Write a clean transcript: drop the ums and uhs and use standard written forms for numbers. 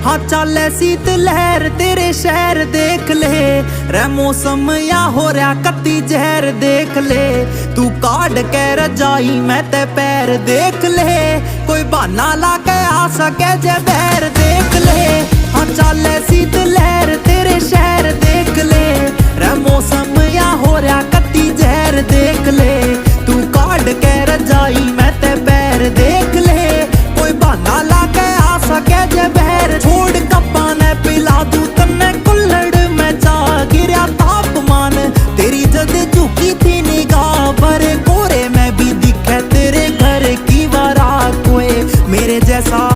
हाँ चले शीत लहर तेरे शहर देख ले, रे मौसम या हो रहा कत्ती जहर देख ले। तू काट के रजाई मैं ते पैर देख ले, कोई बहाना ला के आ सके जे बहर देख ले। हाँ चले शीत लहर तेरे शहर देख ले, रे मौसम या हो रहा कत्ती जहर देख ले। तू काट के रजाई मैं ते पैर देख ले, कोई बहाना ला के आ सके जे बहर। छोड़ कप्पा ने पिला दूं तन्ने कुल्लड़ में चा गिरा तापमान, तेरी जद झुकी